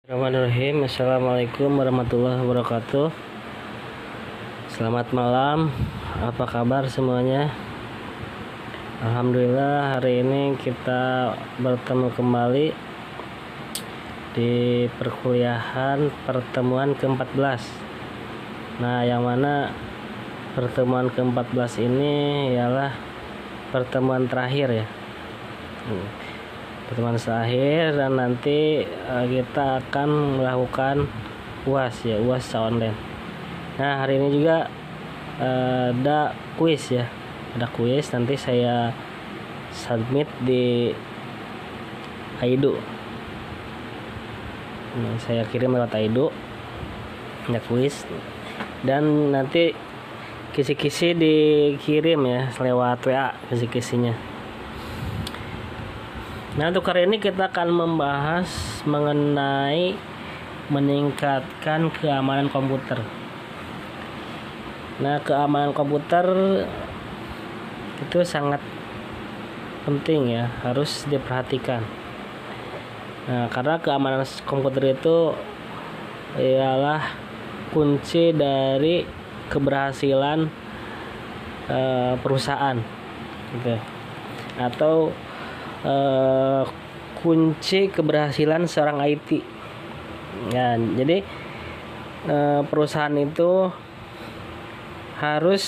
Bismillahirrahmanirrahim. Assalamualaikum warahmatullahi wabarakatuh. Selamat malam. Apa kabar semuanya? Alhamdulillah, hari ini kita bertemu kembali di perkuliahan pertemuan ke-14. Nah, yang mana pertemuan ke-14 ini ialah pertemuan terakhir ya. Pertemuan terakhir, dan nanti kita akan melakukan UAS ya, UAS online. Nah, hari ini juga ada kuis ya, ada kuis. Nanti saya submit di Aidu. Nah, saya kirim lewat Aidu, ada kuis, dan nanti kisi-kisi dikirim ya lewat WA, kisi-kisinya. Nah, untuk hari ini kita akan membahas mengenai meningkatkan keamanan komputer. Nah, keamanan komputer itu sangat penting ya, harus diperhatikan. Nah, karena keamanan komputer itu ialah kunci dari keberhasilan perusahaan gitu. Atau kunci keberhasilan seorang IT. Ya, jadi perusahaan itu harus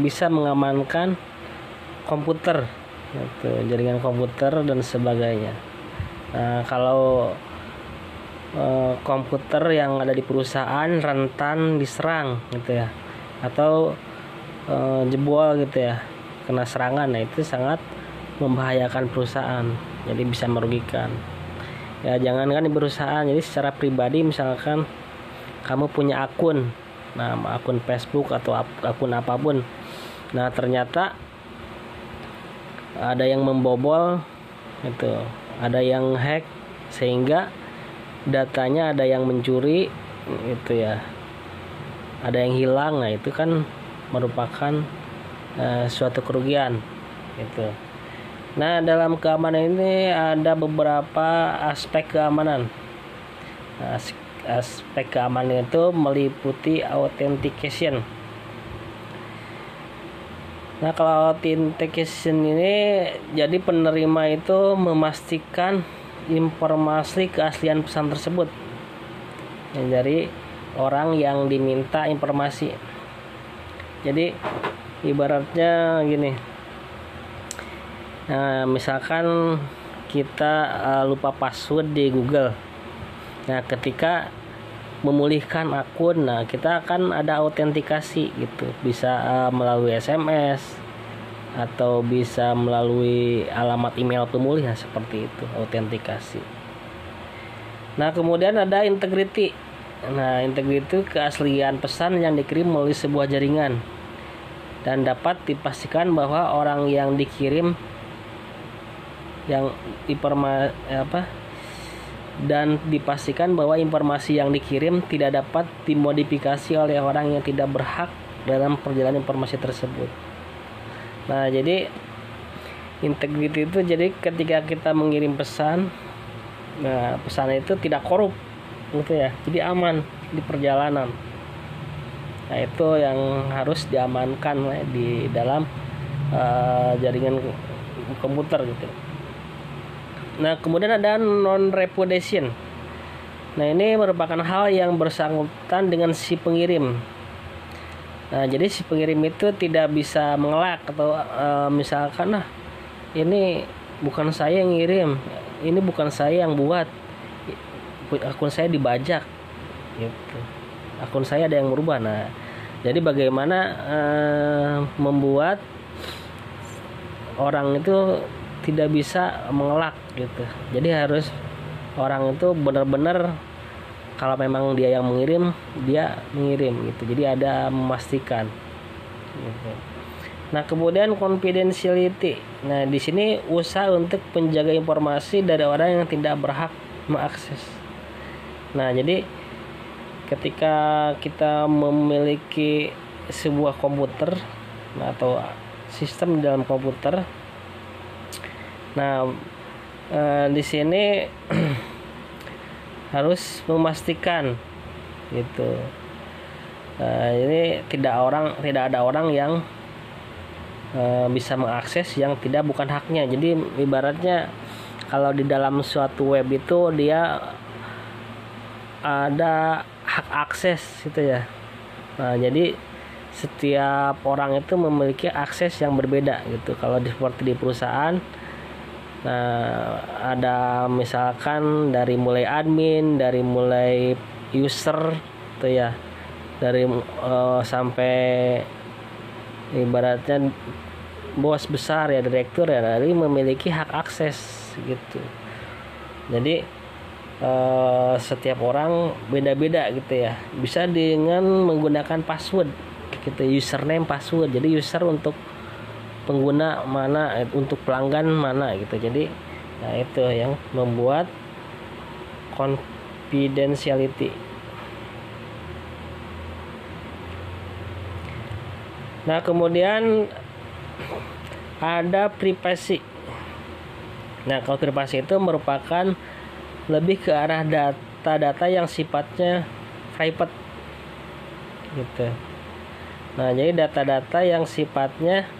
bisa mengamankan komputer, gitu, jaringan komputer dan sebagainya. Nah, kalau komputer yang ada di perusahaan rentan diserang, gitu ya, atau jebol gitu ya, kena serangan, nah itu sangat membahayakan perusahaan, jadi bisa merugikan. Ya, jangankan di perusahaan, jadi secara pribadi misalkan kamu punya akun, akun Facebook atau akun apapun, nah ternyata ada yang membobol, itu ada yang hack sehingga datanya ada yang mencuri, itu ya, ada yang hilang, nah itu kan merupakan suatu kerugian gitu. Nah, dalam keamanan ini ada beberapa aspek keamanan. Nah, aspek keamanan itu meliputi authentication. Nah, kalau authentication ini jadi penerima itu memastikan informasi keaslian pesan tersebut. Dari orang yang diminta informasi. Jadi ibaratnya gini. Nah, misalkan kita lupa password di Google. Nah, ketika memulihkan akun, nah kita akan ada autentikasi gitu. Bisa melalui SMS atau bisa melalui alamat email pemulih, seperti itu autentikasi. Nah, kemudian ada integrity. Nah, integrity itu keaslian pesan yang dikirim melalui sebuah jaringan dan dapat dipastikan bahwa orang yang dikirim dan dipastikan bahwa informasi yang dikirim tidak dapat dimodifikasi oleh orang yang tidak berhak dalam perjalanan informasi tersebut. Nah, jadi integrity itu jadi ketika kita mengirim pesan, nah pesan itu tidak korup gitu ya, jadi aman di perjalanan. Nah, itu yang harus diamankan di dalam jaringan komputer gitu. Nah, kemudian ada non-repudiation. Nah, ini merupakan hal yang bersangkutan dengan si pengirim. Nah, jadi si pengirim itu tidak bisa mengelak atau misalkan, ini bukan saya yang ngirim, ini bukan saya yang buat, akun saya dibajak, gitu. Akun saya ada yang merubah. Nah, jadi bagaimana membuat orang itu tidak bisa mengelak gitu. Jadi harus orang itu benar-benar kalau memang dia yang mengirim, dia mengirim gitu. Jadi ada memastikan gitu. Nah, kemudian confidentiality. Nah, di sini usaha untuk menjaga informasi dari orang yang tidak berhak mengakses. Nah, jadi ketika kita memiliki sebuah komputer atau sistem dalam komputer, nah di sini harus memastikan gitu. Nah, ini tidak ada orang yang bisa mengakses yang bukan haknya. Jadi ibaratnya kalau di dalam suatu web itu dia ada hak akses gitu ya. Nah, jadi setiap orang itu memiliki akses yang berbeda gitu. Kalau seperti di perusahaan, nah ada misalkan dari mulai admin, dari mulai user gitu ya, dari sampai ibaratnya bos besar ya, direktur ya, dari memiliki hak akses gitu. Jadi setiap orang beda-beda gitu ya. Bisa dengan menggunakan password gitu, username password. Jadi user untuk pengguna mana, untuk pelanggan mana gitu. Jadi nah itu yang membuat confidentiality. Nah, kemudian ada privasi. Nah, kalau privasi itu merupakan lebih ke arah data-data yang sifatnya private gitu. Nah, jadi data-data yang sifatnya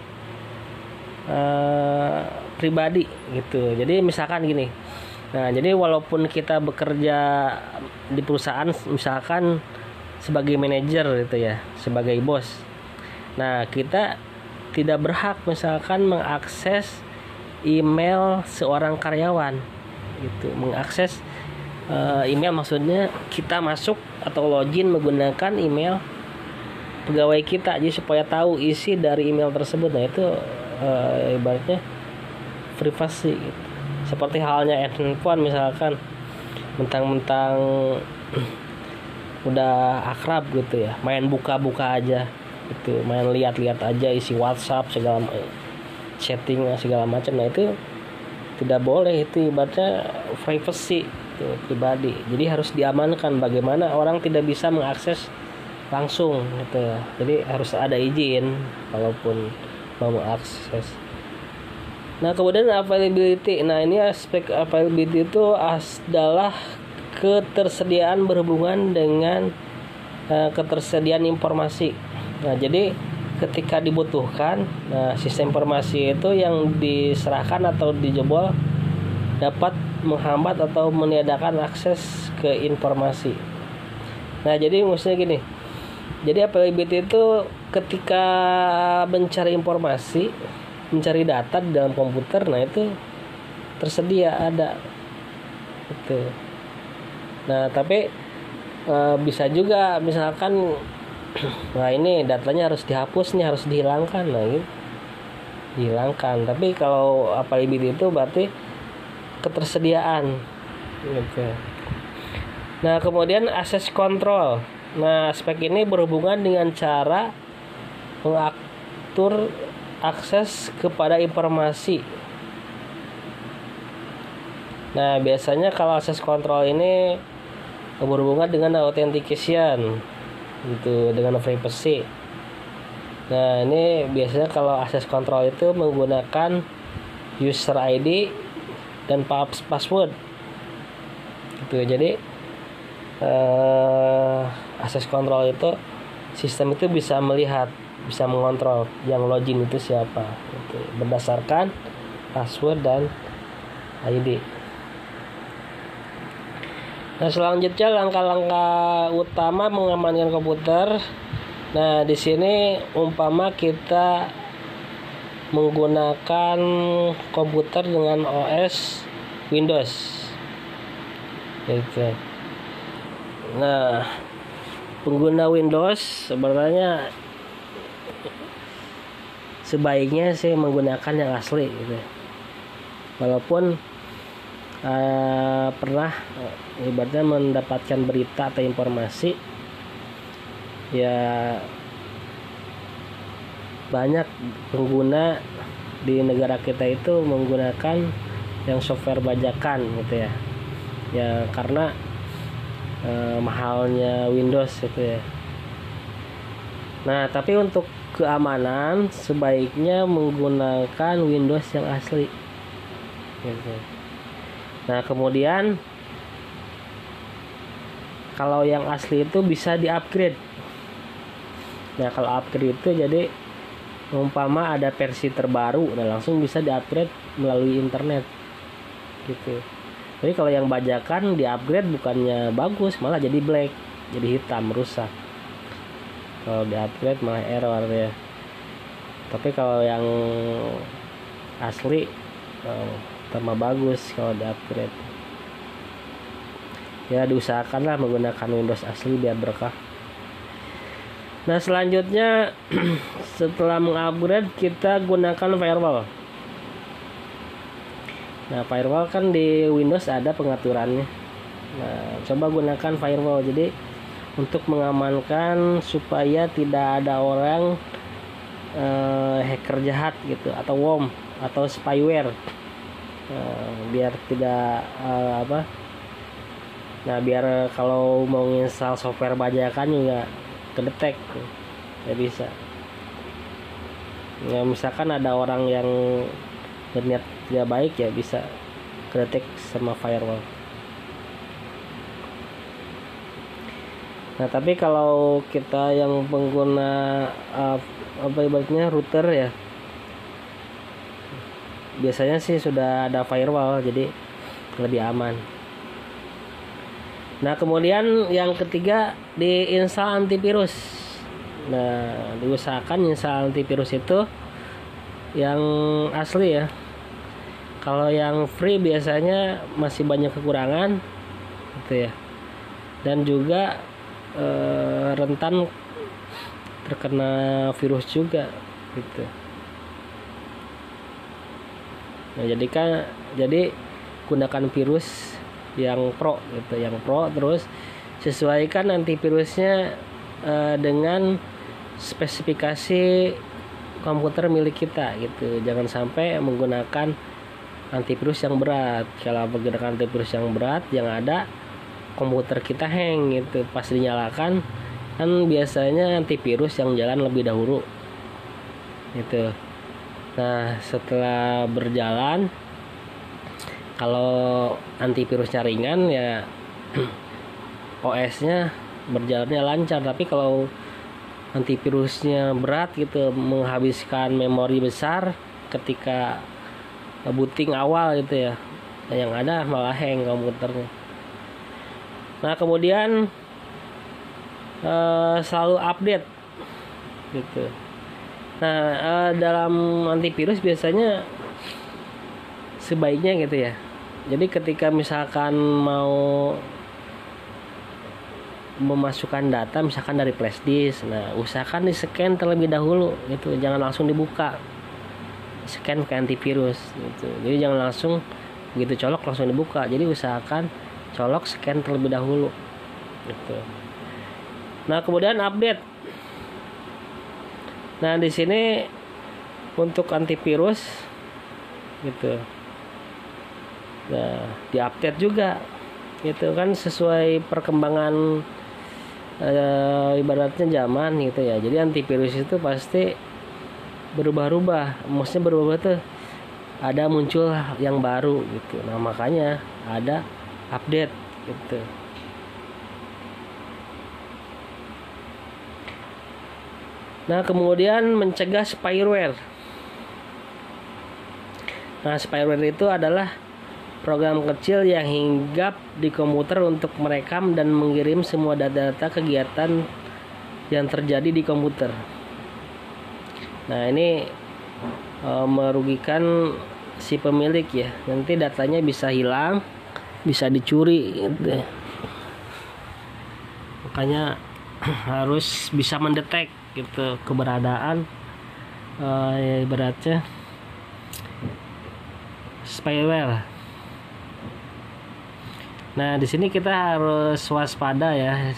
pribadi gitu. Jadi misalkan gini. Nah, jadi walaupun kita bekerja di perusahaan misalkan sebagai manajer gitu ya, sebagai bos. Nah, kita tidak berhak misalkan mengakses email seorang karyawan gitu. Mengakses email maksudnya kita masuk atau login menggunakan email pegawai kita, jadi supaya tahu isi dari email tersebut. Nah, itu ibaratnya privasi gitu. Seperti halnya handphone misalkan, mentang-mentang udah akrab gitu ya, main buka-buka aja gitu, main lihat-lihat aja isi WhatsApp segala chatting segala macam. Nah, itu tidak boleh, itu ibaratnya privacy itu pribadi. Jadi harus diamankan. Bagaimana orang tidak bisa mengakses langsung gitu ya. Jadi harus ada izin kalaupun mau mengakses. Nah, kemudian availability. Nah, ini aspek availability itu adalah ketersediaan berhubungan dengan ketersediaan informasi. Nah, jadi ketika dibutuhkan, nah sistem informasi itu yang diserahkan atau dijebol dapat menghambat atau meniadakan akses ke informasi. Nah, jadi maksudnya gini. Jadi availability itu ketika mencari informasi, mencari data di dalam komputer, nah itu tersedia ada gitu. Nah, tapi bisa juga misalkan nah ini datanya harus dihapus nih, harus dihilangkan. Nah, gitu. Dihilangkan. Tapi kalau availability itu berarti ketersediaan gitu. Nah, kemudian access control. Nah, aspek ini berhubungan dengan cara mengatur akses kepada informasi. Nah, biasanya kalau access control ini berhubungan dengan authentication gitu, dengan privacy. Nah, ini biasanya kalau access control itu menggunakan user ID dan password gitu. Jadi access control itu sistem itu bisa melihat, bisa mengontrol yang login itu siapa gitu, berdasarkan password dan ID. Nah, selanjutnya langkah-langkah utama mengamankan komputer. Nah, di sini umpama kita menggunakan komputer dengan OS Windows gitu. Nah, pengguna Windows sebenarnya sebaiknya sih menggunakan yang asli gitu. Walaupun pernah ibaratnya mendapatkan berita atau informasi ya, banyak pengguna di negara kita itu menggunakan yang software bajakan gitu ya. Ya karena mahalnya Windows gitu ya. Nah, tapi untuk keamanan sebaiknya menggunakan Windows yang asli gitu. Nah, kemudian Kalau yang asli itu bisa di-upgrade. Nah, kalau upgrade itu jadi umpama ada versi terbaru, nah langsung bisa di-upgrade melalui internet gitu. Jadi kalau yang bajakan di-upgrade bukannya bagus, malah jadi black, jadi hitam, rusak. Kalau di-upgrade malah error ya. Tapi kalau yang asli tambah bagus kalau di-upgrade. Ya diusahakanlah menggunakan Windows asli biar berkah. Nah selanjutnya setelah mengupgrade kita gunakan firewall. Nah firewall kan di Windows ada pengaturannya. Nah coba gunakan firewall, jadi untuk mengamankan supaya tidak ada orang hacker jahat gitu, atau worm atau spyware, biar tidak nah biar kalau mau install software bajakan juga kedetek, ya bisa. Ya misalkan ada orang yang berniat tidak baik, ya bisa kedetek sama firewall. Nah tapi kalau kita yang pengguna ibaratnya router ya, biasanya sih sudah ada firewall, jadi lebih aman. Nah kemudian yang ketiga, diinstal antivirus. Nah diusahakan install antivirus itu yang asli ya. Kalau yang free biasanya masih banyak kekurangan gitu ya, dan juga rentan terkena virus juga gitu. Nah jadi gunakan virus yang pro gitu, yang pro, terus sesuaikan antivirusnya dengan spesifikasi komputer milik kita gitu. Jangan sampai menggunakan antivirus yang berat. Kalau menggunakan antivirus yang berat, yang ada komputer kita hang gitu pas dinyalakan, kan biasanya antivirus yang jalan lebih dahulu gitu. Nah setelah berjalan, kalau antivirusnya ringan ya OS-nya berjalannya lancar. Tapi kalau antivirusnya berat gitu, menghabiskan memori besar ketika booting awal gitu ya, yang ada malah hang komputernya. Nah kemudian selalu update gitu. Nah dalam antivirus biasanya sebaiknya gitu ya, jadi ketika misalkan mau memasukkan data misalkan dari flash disk, nah usahakan di scan terlebih dahulu gitu, jangan langsung dibuka, scan ke antivirus gitu. Jadi jangan langsung begitu colok langsung dibuka, jadi usahakan colok scan terlebih dahulu gitu. Nah kemudian update. Nah di sini untuk antivirus gitu, nah diupdate juga gitu kan, sesuai perkembangan ibaratnya zaman gitu ya. Jadi antivirus itu pasti berubah-ubah, maksudnya berubah tuh ada muncul yang baru gitu. Nah makanya ada update gitu. Nah kemudian mencegah spyware. Nah spyware itu adalah program kecil yang hinggap di komputer untuk merekam dan mengirim semua data-data kegiatan yang terjadi di komputer. Nah ini merugikan si pemilik ya, nanti datanya bisa hilang, bisa dicuri gitu. Makanya harus bisa mendetek gitu keberadaan ibaratnya spyware. Nah di sini kita harus waspada ya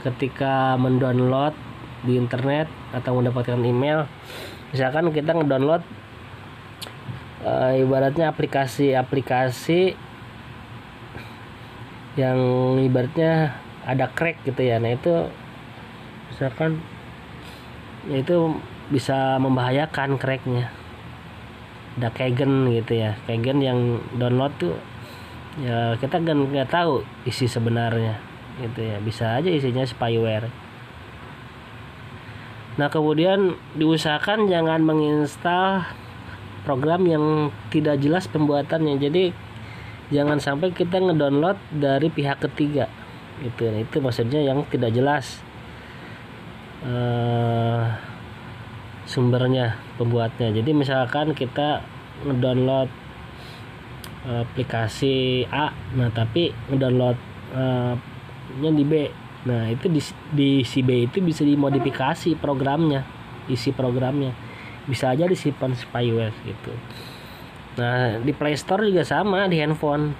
ketika mendownload di internet atau mendapatkan email. Misalkan kita ngedownload ibaratnya aplikasi yang ibaratnya ada crack gitu ya. Nah itu misalkan itu bisa membahayakan cracknya. Ada keygen gitu ya, keygen yang download tuh ya kita kan nggak tahu isi sebenarnya gitu ya, bisa aja isinya spyware. Nah, kemudian diusahakan jangan menginstal program yang tidak jelas pembuatannya. Jadi jangan sampai kita ngedownload dari pihak ketiga gitu. Nah, itu maksudnya yang tidak jelas sumbernya, pembuatnya. Jadi misalkan kita ngedownload aplikasi A, nah tapi ngedownload nya di B. Nah, itu di si B itu bisa dimodifikasi programnya, isi programnya. Bisa aja disimpan spyware gitu. Nah, di Play Store juga sama, di handphone.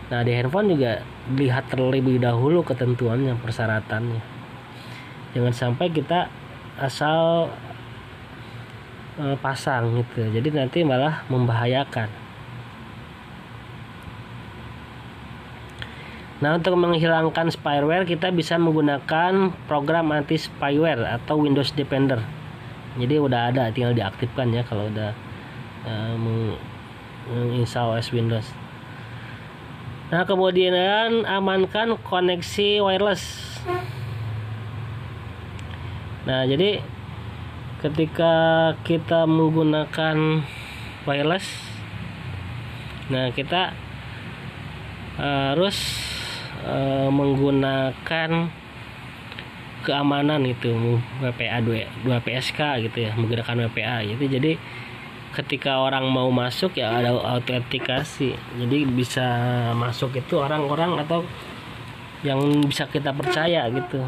Nah, di handphone juga lihat terlebih dahulu ketentuannya, persyaratannya. Jangan sampai kita asal pasang gitu. Jadi nanti malah membahayakan. Nah, untuk menghilangkan spyware kita bisa menggunakan program anti spyware atau Windows Defender. Jadi udah ada, tinggal diaktifkan ya kalau udah menginstall OS Windows. Nah, kemudian amankan koneksi wireless. Nah, jadi ketika kita menggunakan wireless, nah kita harus menggunakan keamanan itu WPA 2 PSK gitu ya, menggunakan WPA gitu. Jadi ketika orang mau masuk ya ada autentikasi, jadi bisa masuk itu orang-orang atau yang bisa kita percaya gitu.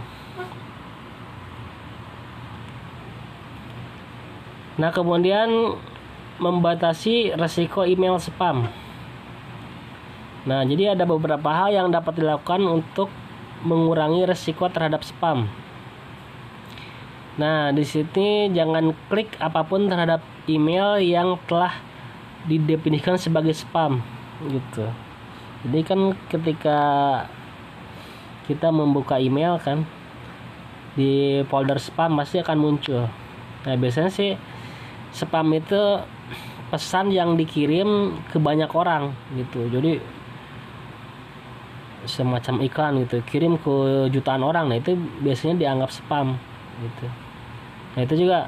Nah, kemudian membatasi resiko email spam. Nah, jadi ada beberapa hal yang dapat dilakukan untuk mengurangi resiko terhadap spam. Nah, di sini jangan klik apapun terhadap email yang telah didefinisikan sebagai spam gitu. Jadi kan ketika kita membuka email kan, di folder spam pasti akan muncul. Nah, biasanya sih spam itu pesan yang dikirim ke banyak orang gitu. Jadi semacam iklan gitu, kirim ke jutaan orang. Nah, itu biasanya dianggap spam gitu. Nah, itu juga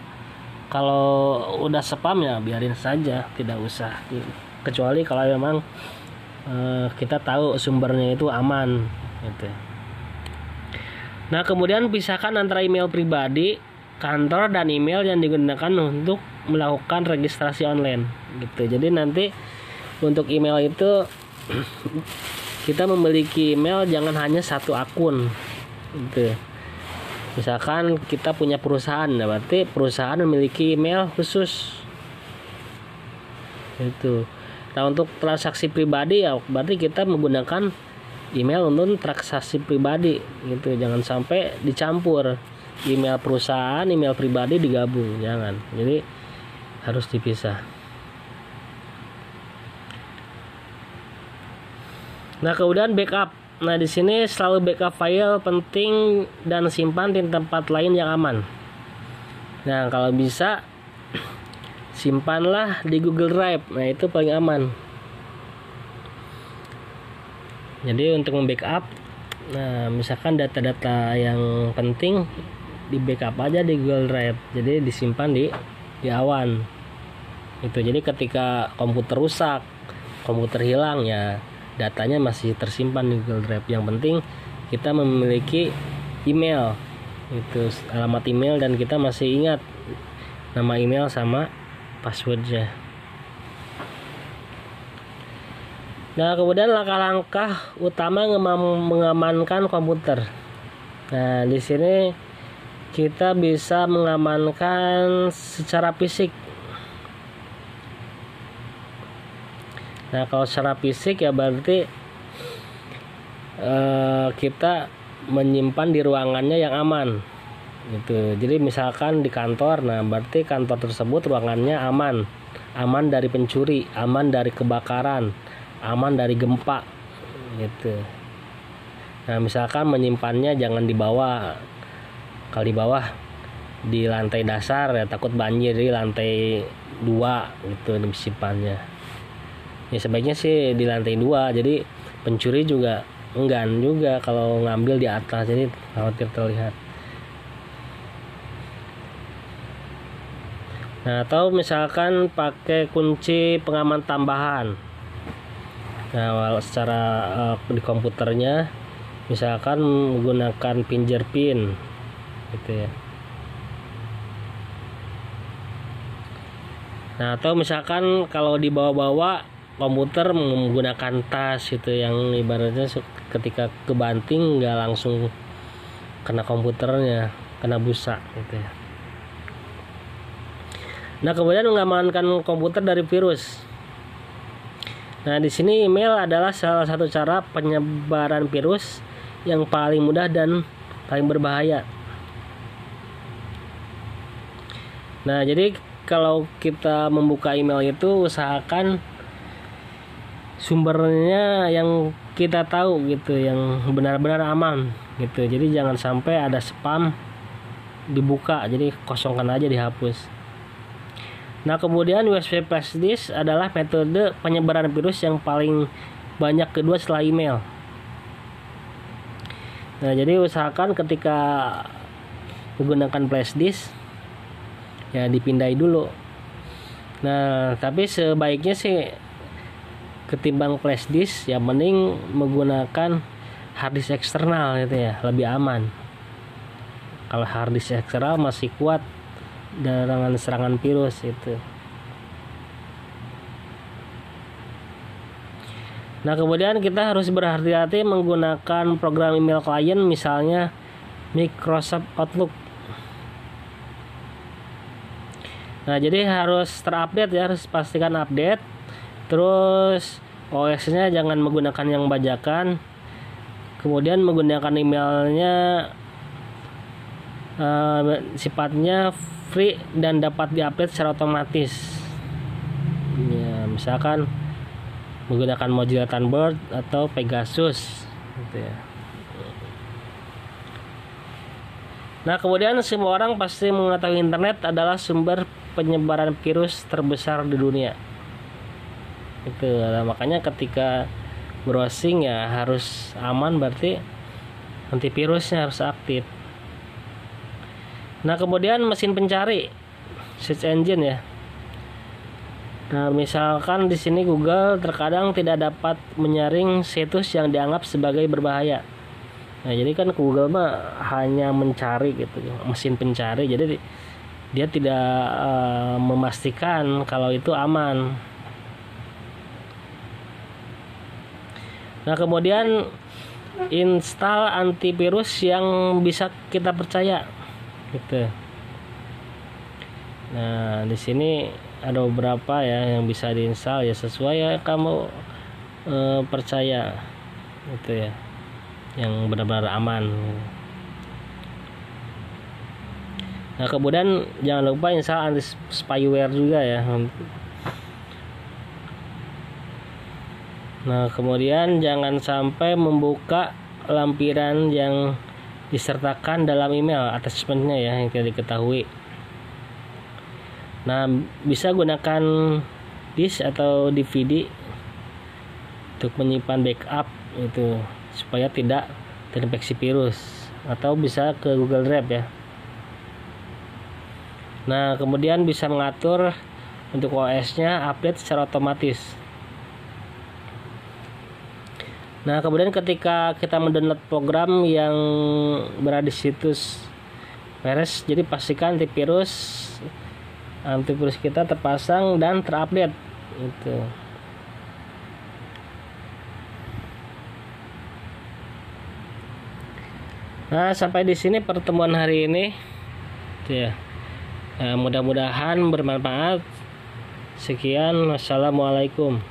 kalau udah spam ya biarin saja, tidak usah gitu. Kecuali kalau memang kita tahu sumbernya itu aman gitu. Nah, kemudian pisahkan antara email pribadi, kantor, dan email yang digunakan untuk melakukan registrasi online gitu. Jadi nanti untuk email itu kita memiliki email jangan hanya satu akun gitu. Misalkan kita punya perusahaan, nah berarti perusahaan memiliki email khusus itu. Nah, untuk transaksi pribadi ya berarti kita menggunakan email untuk transaksi pribadi gitu. Jangan sampai dicampur email perusahaan, email pribadi digabung, jangan. Jadi harus dipisah. Nah, kemudian backup. Nah, di sini selalu backup file penting dan simpan di tempat lain yang aman. Nah, kalau bisa simpanlah di Google Drive. Nah, itu paling aman. Jadi untuk membackup, nah misalkan data-data yang penting di backup aja di Google Drive. Jadi disimpan di awan. Itu jadi ketika komputer rusak, komputer hilang ya datanya masih tersimpan di Google Drive. Yang penting kita memiliki email, itu alamat email, dan kita masih ingat nama email sama passwordnya. Nah, kemudian langkah-langkah utama mengamankan komputer. Nah, di sini kita bisa mengamankan secara fisik. Nah, kalau secara fisik ya berarti kita menyimpan di ruangannya yang aman gitu. Jadi misalkan di kantor, nah berarti kantor tersebut ruangannya aman dari pencuri, aman dari kebakaran, aman dari gempa gitu. Nah, misalkan menyimpannya jangan di bawah. Kalau di bawah di lantai dasar ya takut banjir, di lantai 2 gitu disimpannya. Ya sebaiknya sih di lantai 2, jadi pencuri juga enggan juga kalau ngambil di atas, jadi khawatir terlihat. Nah, atau misalkan pakai kunci pengaman tambahan. Nah, secara di komputernya misalkan menggunakan fingerprint gitu ya. Nah, atau misalkan kalau dibawa-bawa komputer menggunakan tas gitu, yang ibaratnya ketika kebanting nggak langsung kena komputernya, kena busa gitu ya. Nah, kemudian mengamankan komputer dari virus. Nah, di sini email adalah salah satu cara penyebaran virus yang paling mudah dan paling berbahaya. Nah, jadi kalau kita membuka email itu usahakan sumbernya yang kita tahu gitu, yang benar-benar aman gitu. Jadi jangan sampai ada spam dibuka, jadi kosongkan aja, dihapus. Nah, kemudian USB flash disk adalah metode penyebaran virus yang paling banyak kedua setelah email. Nah, jadi usahakan ketika menggunakan flash disk ya dipindai dulu. Nah, tapi sebaiknya sih ketimbang flash disk ya mending menggunakan hard disk eksternal gitu ya, lebih aman. Kalau hard disk eksternal masih kuat dengan serangan virus itu. Nah, kemudian kita harus berhati-hati menggunakan program email klien, misalnya Microsoft Outlook. Nah, jadi harus terupdate ya, harus pastikan update. Terus OS-nya jangan menggunakan yang bajakan. Kemudian menggunakan emailnya sifatnya free dan dapat diupdate secara otomatis. Ya, misalkan menggunakan Mozilla Thunderbird atau Pegasus gitu ya. Nah, kemudian semua orang pasti mengetahui internet adalah sumber penyebaran virus terbesar di dunia. Itu nah, makanya ketika browsing ya harus aman, berarti antivirusnya harus aktif. Nah, kemudian mesin pencari, search engine ya. Nah, misalkan di sini Google terkadang tidak dapat menyaring situs yang dianggap sebagai berbahaya. Nah, jadi kan Google mah hanya mencari gitu, mesin pencari. Jadi dia tidak memastikan kalau itu aman. Nah, kemudian install antivirus yang bisa kita percaya gitu. Nah, di sini ada beberapa ya yang bisa diinstal ya, sesuai ya kamu percaya gitu ya, yang benar-benar aman. Nah, kemudian jangan lupa install anti spyware juga ya. Nah, kemudian jangan sampai membuka lampiran yang disertakan dalam email attachmentnya ya, yang tidak diketahui. Nah, bisa gunakan disk atau DVD untuk menyimpan backup itu supaya tidak terinfeksi virus, atau bisa ke Google Drive ya. Nah, kemudian bisa mengatur untuk OS-nya update secara otomatis. Nah, kemudian ketika kita mendownload program yang berada di situs virus, jadi pastikan antivirus kita terpasang dan terupdate itu. Nah, sampai di sini pertemuan hari ini ya. Nah, mudah-mudahan bermanfaat. Sekian, wassalamualaikum.